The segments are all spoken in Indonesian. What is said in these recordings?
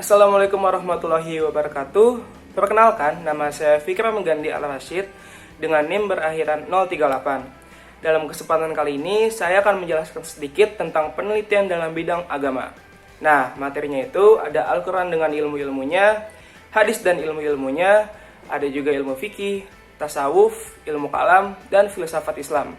Assalamualaikum warahmatullahi wabarakatuh. Perkenalkan, nama saya Fikra Menggandi Al-Rashid dengan NIM berakhiran 038. Dalam kesempatan kali ini, saya akan menjelaskan sedikit tentang penelitian dalam bidang agama. Nah, materinya itu ada Al-Quran dengan ilmu-ilmunya, hadis dan ilmu-ilmunya, ada juga ilmu fikih, tasawuf, ilmu kalam, dan filsafat Islam.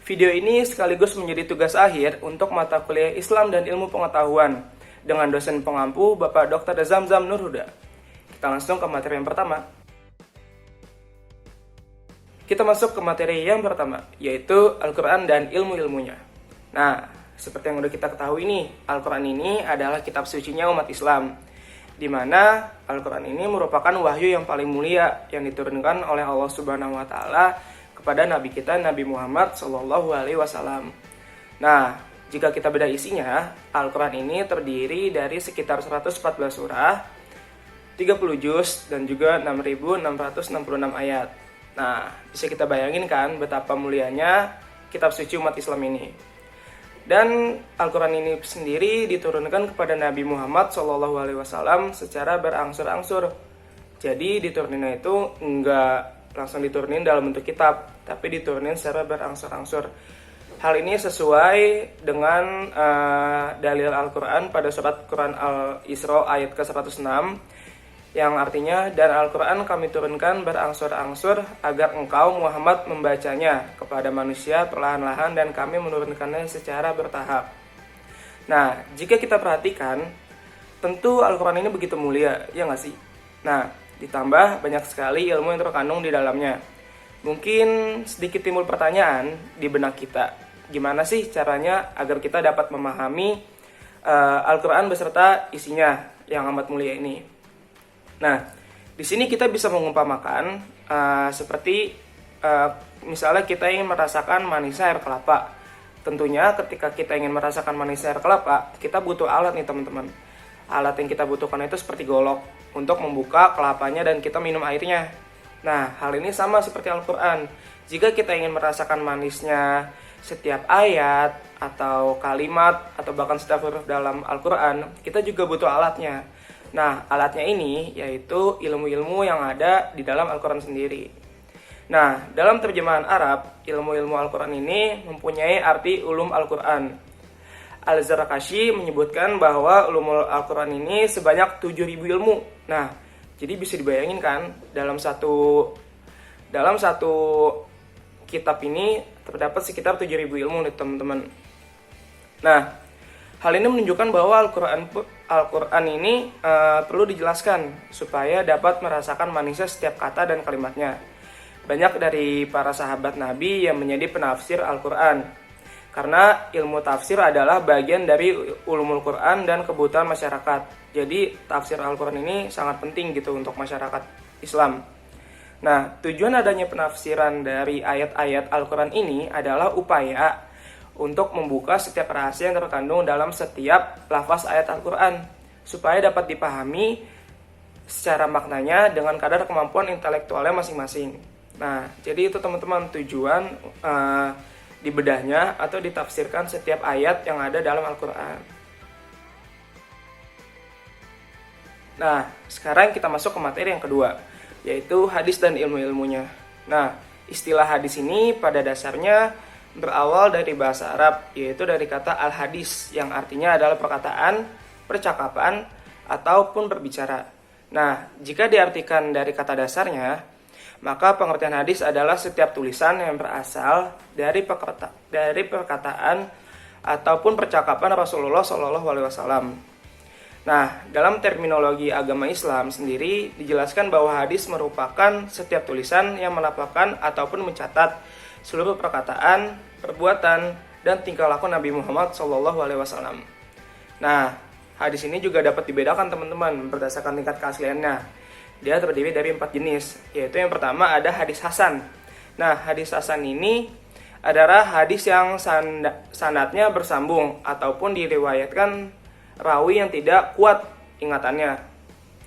Video ini sekaligus menjadi tugas akhir untuk mata kuliah Islam dan ilmu pengetahuan dengan dosen pengampu Bapak Dr. Zamzam Nurhuda. Kita langsung ke materi yang pertama. Kita masuk ke materi yang pertama, yaitu Al-Quran dan ilmu-ilmunya. Nah, seperti yang udah kita ketahui nih, Al-Quran ini adalah kitab sucinya umat Islam, di mana Al-Quran ini merupakan wahyu yang paling mulia yang diturunkan oleh Allah Subhanahu wa Ta'ala kepada Nabi kita, Nabi Muhammad SAW. Nah, jika kita bedah isinya, Al-Quran ini terdiri dari sekitar 114 surah, 30 juz, dan juga 6.666 ayat. Nah, bisa kita bayangin kan betapa mulianya kitab suci umat Islam ini. Dan Al-Quran ini sendiri diturunkan kepada Nabi Muhammad SAW secara berangsur-angsur. Jadi dituruninnya itu enggak langsung diturunin dalam bentuk kitab, tapi diturunin secara berangsur-angsur. Hal ini sesuai dengan dalil Al-Quran pada surat Quran Al-Isra ayat ke-106, yang artinya, dan Al-Quran kami turunkan berangsur-angsur agar engkau Muhammad membacanya kepada manusia perlahan-lahan dan kami menurunkannya secara bertahap. Nah, jika kita perhatikan, tentu Al-Quran ini begitu mulia, ya nggak sih? Nah, ditambah banyak sekali ilmu yang terkandung di dalamnya. Mungkin sedikit timbul pertanyaan di benak kita, gimana sih caranya agar kita dapat memahami Al-Quran beserta isinya yang amat mulia ini. Nah, di sini kita bisa mengumpamakan seperti misalnya kita ingin merasakan manisnya air kelapa. Tentunya ketika kita ingin merasakan manisnya air kelapa, kita butuh alat nih teman-teman. Alat yang kita butuhkan itu seperti golok untuk membuka kelapanya dan kita minum airnya. Nah, hal ini sama seperti Al-Quran. Jika kita ingin merasakan manisnya setiap ayat atau kalimat atau bahkan setiap huruf dalam Al-Quran, kita juga butuh alatnya. Nah, alatnya ini yaitu ilmu-ilmu yang ada di dalam Al-Quran sendiri. Nah, dalam terjemahan Arab, ilmu-ilmu Al-Quran ini mempunyai arti ulum Al-Quran. Al-Zarqashi menyebutkan bahwa ulumul Al-Quran ini sebanyak 7.000 ilmu. Nah, jadi bisa dibayangin kan, dalam satu kitab ini terdapat sekitar 7.000 ilmu nih teman-teman. Nah, hal ini menunjukkan bahwa Al-Quran ini perlu dijelaskan supaya dapat merasakan manisnya setiap kata dan kalimatnya. Banyak dari para sahabat Nabi yang menjadi penafsir Al-Quran, karena ilmu tafsir adalah bagian dari ulumul Quran dan kebutuhan masyarakat. Jadi tafsir Al-Quran ini sangat penting gitu untuk masyarakat Islam. Nah, tujuan adanya penafsiran dari ayat-ayat Al-Quran ini adalah upaya untuk membuka setiap rahasia yang terkandung dalam setiap lafaz ayat Al-Quran, supaya dapat dipahami secara maknanya dengan kadar kemampuan intelektualnya masing-masing. Nah, jadi itu teman-teman tujuan dibedahnya atau ditafsirkan setiap ayat yang ada dalam Al-Quran. Nah, sekarang kita masuk ke materi yang kedua, yaitu hadis dan ilmu-ilmunya. Nah, istilah hadis ini pada dasarnya berawal dari bahasa Arab, yaitu dari kata al-hadis, yang artinya adalah perkataan, percakapan, ataupun berbicara. Nah, jika diartikan dari kata dasarnya, maka pengertian hadis adalah setiap tulisan yang berasal dari perkataan ataupun percakapan Rasulullah SAW. Nah, dalam terminologi agama Islam sendiri dijelaskan bahwa hadis merupakan setiap tulisan yang melafalkan ataupun mencatat seluruh perkataan, perbuatan, dan tingkah laku Nabi Muhammad SAW. Nah, hadis ini juga dapat dibedakan teman-teman berdasarkan tingkat keasliannya. Dia terdiri dari 4 jenis, yaitu yang pertama ada hadis hasan. Nah, hadis hasan ini adalah hadis yang sanadnya bersambung ataupun diriwayatkan rawi yang tidak kuat ingatannya.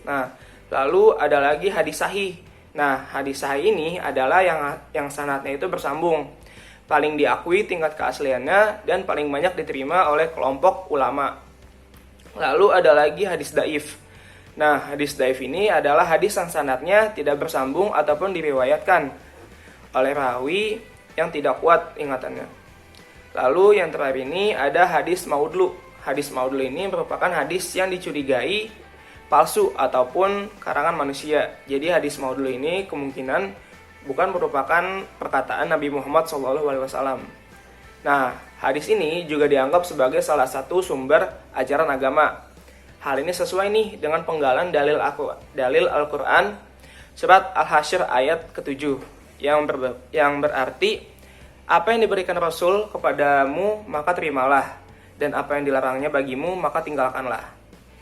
Nah, lalu ada lagi hadis sahih. Nah, hadis sahih ini adalah yang sanadnya itu bersambung, paling diakui tingkat keasliannya dan paling banyak diterima oleh kelompok ulama. Lalu ada lagi hadis dhaif. Nah, hadis dhaif ini adalah hadis yang sanadnya tidak bersambung ataupun diriwayatkan oleh rawi yang tidak kuat ingatannya. Lalu yang terakhir ini ada hadis maudlu. Hadis maudlu ini merupakan hadis yang dicurigai palsu ataupun karangan manusia. Jadi hadis maudlu ini kemungkinan bukan merupakan perkataan Nabi Muhammad SAW. Nah, hadis ini juga dianggap sebagai salah satu sumber ajaran agama. Hal ini sesuai nih dengan penggalan dalil Al-Quran surat Al-Hasyr ayat ke-7 yang berarti apa yang diberikan Rasul kepadamu maka terimalah, dan apa yang dilarangnya bagimu maka tinggalkanlah.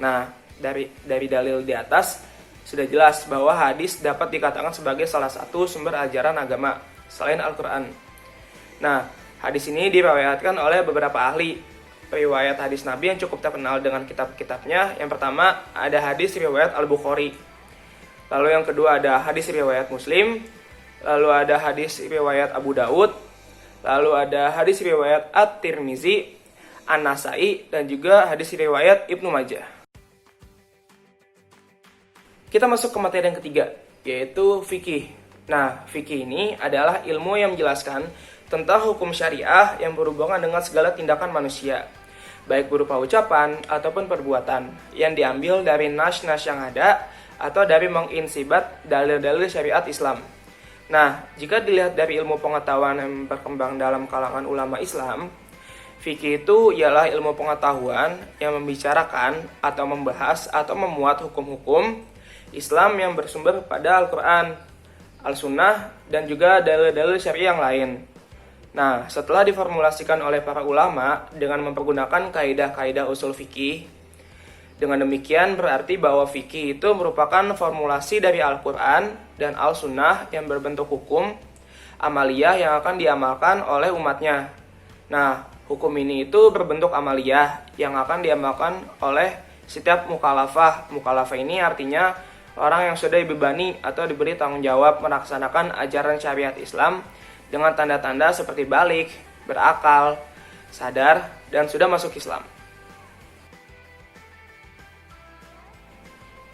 Nah, dari dalil di atas sudah jelas bahwa hadis dapat dikatakan sebagai salah satu sumber ajaran agama selain Al-Quran. Nah, hadis ini diriwayatkan oleh beberapa ahli riwayat hadis Nabi yang cukup terkenal dengan kitab-kitabnya. Yang pertama ada hadis riwayat Al-Bukhari. Lalu yang kedua ada hadis riwayat Muslim. Lalu ada hadis riwayat Abu Daud. Lalu ada hadis riwayat At-Tirmizi, An-Nasai, dan juga hadis riwayat Ibnu Majah. Kita masuk ke materi yang ketiga, yaitu fikih. Nah, fikih ini adalah ilmu yang menjelaskan tentang hukum syariah yang berhubungan dengan segala tindakan manusia, baik berupa ucapan ataupun perbuatan yang diambil dari nas-nas yang ada atau dari menginsibat dalil-dalil syariat Islam. Nah, jika dilihat dari ilmu pengetahuan yang berkembang dalam kalangan ulama Islam, fikih itu ialah ilmu pengetahuan yang membicarakan atau membahas atau memuat hukum-hukum Islam yang bersumber pada Al-Quran, Al-Sunnah, dan juga dalil-dalil syariah yang lain. Nah, setelah diformulasikan oleh para ulama dengan mempergunakan kaidah-kaidah usul fikih, dengan demikian berarti bahwa fikih itu merupakan formulasi dari Al-Quran dan Al-Sunnah yang berbentuk hukum amaliyah yang akan diamalkan oleh umatnya. Nah, hukum ini itu berbentuk amaliyah yang akan diamalkan oleh setiap mukallafah. Mukallafah ini artinya orang yang sudah dibebani atau diberi tanggung jawab melaksanakan ajaran syariat Islam dengan tanda-tanda seperti balik, berakal, sadar, dan sudah masuk Islam.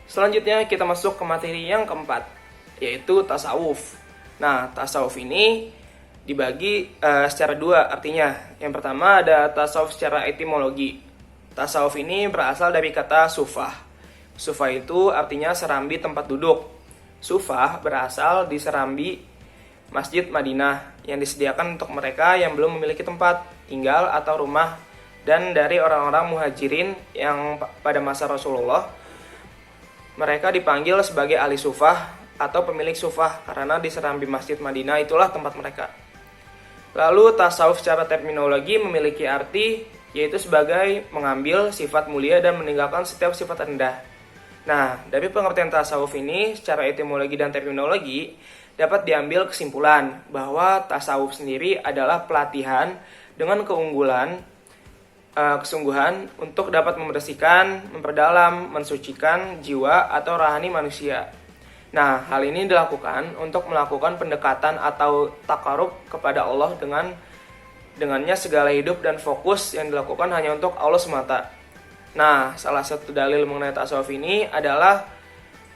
Selanjutnya kita masuk ke materi yang keempat, yaitu tasawuf. Nah, tasawuf ini dibagi secara dua artinya. Yang pertama ada tasawuf secara etimologi. Tasawuf ini berasal dari kata sufah. Sufah itu artinya serambi tempat duduk. Sufah berasal di serambi Masjid Madinah yang disediakan untuk mereka yang belum memiliki tempat tinggal atau rumah, dan dari orang-orang muhajirin yang pada masa Rasulullah mereka dipanggil sebagai ahli sufah atau pemilik sufah karena di serambi Masjid Madinah itulah tempat mereka. Lalu tasawuf secara terminologi memiliki arti yaitu sebagai mengambil sifat mulia dan meninggalkan setiap sifat rendah. Nah, dari pengertian tasawuf ini secara etimologi dan terminologi dapat diambil kesimpulan bahwa tasawuf sendiri adalah pelatihan dengan keunggulan, kesungguhan untuk dapat membersihkan, memperdalam, mensucikan jiwa atau rohani manusia. Nah, hal ini dilakukan untuk melakukan pendekatan atau takarub kepada Allah dengannya segala hidup dan fokus yang dilakukan hanya untuk Allah semata. Nah, salah satu dalil mengenai tasawuf ini adalah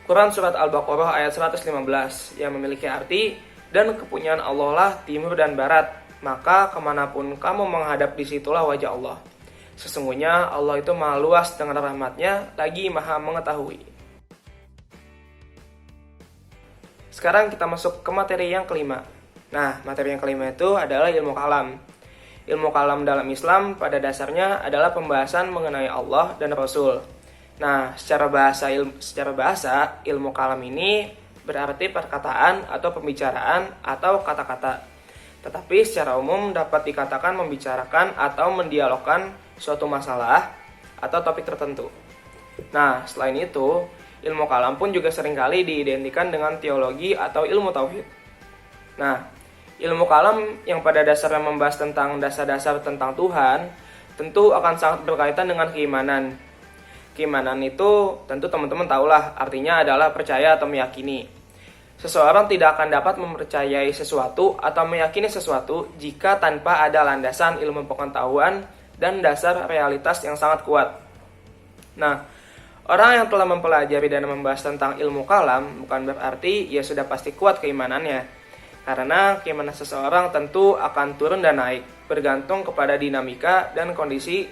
Quran Surat Al-Baqarah ayat 115 yang memiliki arti, dan kepunyaan Allah lah timur dan barat, maka kemanapun kamu menghadap disitulah wajah Allah. Sesungguhnya Allah itu maha luas dengan rahmatnya, lagi maha mengetahui. Sekarang kita masuk ke materi yang kelima. Nah, materi yang kelima itu adalah ilmu kalam. Ilmu kalam dalam Islam pada dasarnya adalah pembahasan mengenai Allah dan Rasul. Nah, secara bahasa ilmu kalam ini berarti perkataan atau pembicaraan atau kata-kata. Tetapi secara umum dapat dikatakan membicarakan atau mendialogkan suatu masalah atau topik tertentu. Nah, selain itu, ilmu kalam pun juga seringkali diidentikan dengan teologi atau ilmu tauhid. Nah, ilmu kalam yang pada dasarnya membahas tentang dasar-dasar tentang Tuhan tentu akan sangat berkaitan dengan keimanan. Keimanan itu tentu teman-teman tahulah artinya adalah percaya atau meyakini. Seseorang tidak akan dapat mempercayai sesuatu atau meyakini sesuatu jika tanpa ada landasan ilmu pengetahuan dan dasar realitas yang sangat kuat. Nah, Orang yang telah mempelajari dan membahas tentang ilmu kalam bukan berarti ia sudah pasti kuat keimanannya. Karena keimanan seseorang tentu akan turun dan naik, bergantung kepada dinamika dan kondisi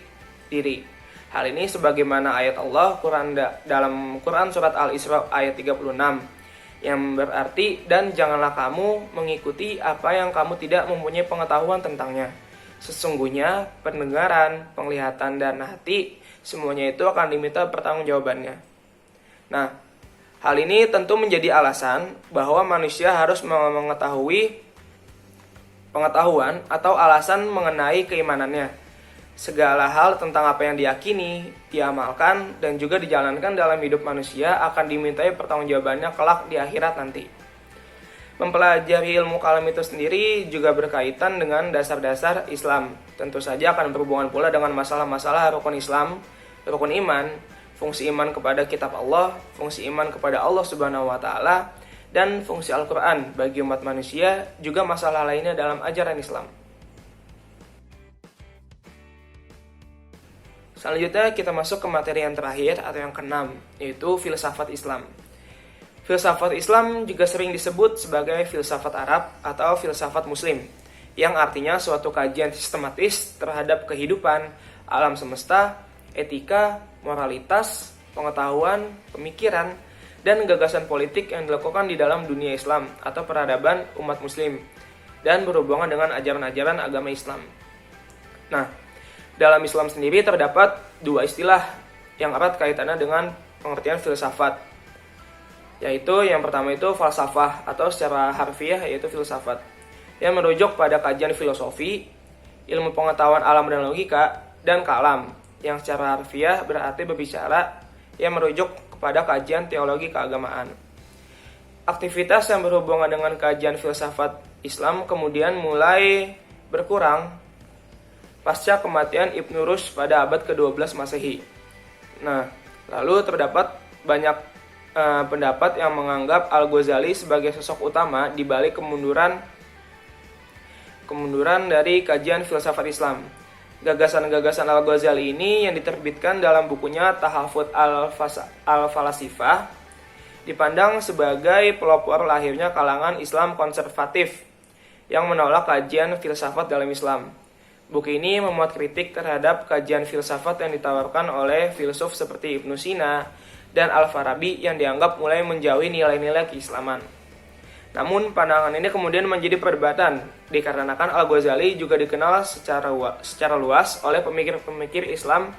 diri. Hal ini sebagaimana ayat Allah dalam Quran surat Al-Isra ayat 36 yang berarti, dan janganlah kamu mengikuti apa yang kamu tidak mempunyai pengetahuan tentangnya. Sesungguhnya pendengaran, penglihatan, dan hati semuanya itu akan diminta pertanggungjawabannya. Nah, hal ini tentu menjadi alasan bahwa manusia harus mengetahui pengetahuan atau alasan mengenai keimanannya. Segala hal tentang apa yang diyakini, diamalkan, dan juga dijalankan dalam hidup manusia akan dimintai pertanggungjawabannya kelak di akhirat nanti. Mempelajari ilmu kalam itu sendiri juga berkaitan dengan dasar-dasar Islam. Tentu saja akan berhubungan pula dengan masalah-masalah rukun Islam, rukun iman, fungsi iman kepada kitab Allah, fungsi iman kepada Allah Subhanahu wa taala, dan fungsi Al-Qur'an bagi umat manusia, juga masalah lainnya dalam ajaran Islam. Selanjutnya kita masuk ke materi yang terakhir atau yang keenam, yaitu filsafat Islam. Filsafat Islam juga sering disebut sebagai filsafat Arab atau filsafat Muslim, yang artinya suatu kajian sistematis terhadap kehidupan, alam semesta, etika, moralitas, pengetahuan, pemikiran, dan gagasan politik yang dilakukan di dalam dunia Islam atau peradaban umat Muslim, dan berhubungan dengan ajaran-ajaran agama Islam. Nah, dalam Islam sendiri terdapat dua istilah yang erat kaitannya dengan pengertian filsafat, yaitu yang pertama itu falsafah atau secara harfiah yaitu filsafat, yang merujuk pada kajian filosofi, ilmu pengetahuan alam dan logika, dan kalam yang secara harfiah berarti berbicara, yang merujuk kepada kajian teologi keagamaan. Aktivitas yang berhubungan dengan kajian filsafat Islam kemudian mulai berkurang pasca kematian Ibnu Rushd pada abad ke-12 Masehi. Nah, lalu terdapat banyak pendapat yang menganggap Al-Ghazali sebagai sosok utama di balik kemunduran dari kajian filsafat Islam. Gagasan-gagasan Al-Ghazali ini yang diterbitkan dalam bukunya Tahafut Al-Falasifah dipandang sebagai pelopor lahirnya kalangan Islam konservatif yang menolak kajian filsafat dalam Islam. Buku ini memuat kritik terhadap kajian filsafat yang ditawarkan oleh filsuf seperti Ibnu Sina dan Al-Farabi yang dianggap mulai menjauhi nilai-nilai keislaman. Namun pandangan ini kemudian menjadi perdebatan dikarenakan Al-Ghazali juga dikenal secara luas oleh pemikir-pemikir Islam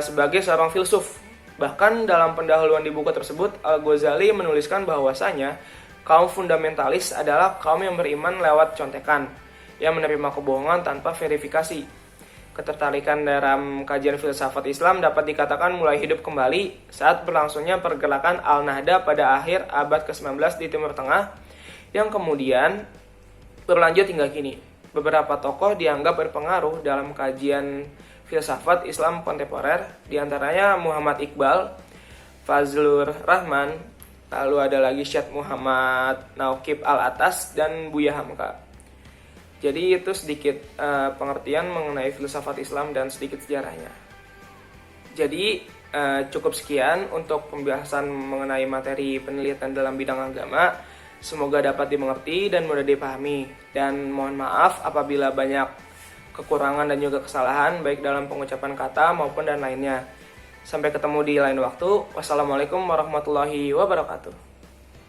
sebagai seorang filsuf. Bahkan dalam pendahuluan di buku tersebut, Al-Ghazali menuliskan bahwasanya kaum fundamentalis adalah kaum yang beriman lewat contekan, yang menerima kebohongan tanpa verifikasi. Ketertarikan dalam kajian filsafat Islam dapat dikatakan mulai hidup kembali saat berlangsungnya pergerakan Al-Nahda pada akhir abad ke-19 di Timur Tengah, yang kemudian berlanjut hingga kini. Beberapa tokoh dianggap berpengaruh dalam kajian filsafat Islam kontemporer, diantaranya Muhammad Iqbal, Fazlur Rahman, lalu ada lagi Syed Muhammad Nauqib Al-Atas, dan Buya Hamka. Jadi itu sedikit pengertian mengenai filsafat Islam dan sedikit sejarahnya. Jadi cukup sekian untuk pembahasan mengenai materi penelitian dalam bidang agama. Semoga dapat dimengerti dan mudah dipahami. Dan mohon maaf apabila banyak kekurangan dan juga kesalahan baik dalam pengucapan kata maupun dan lainnya. Sampai ketemu di lain waktu. Wassalamualaikum warahmatullahi wabarakatuh.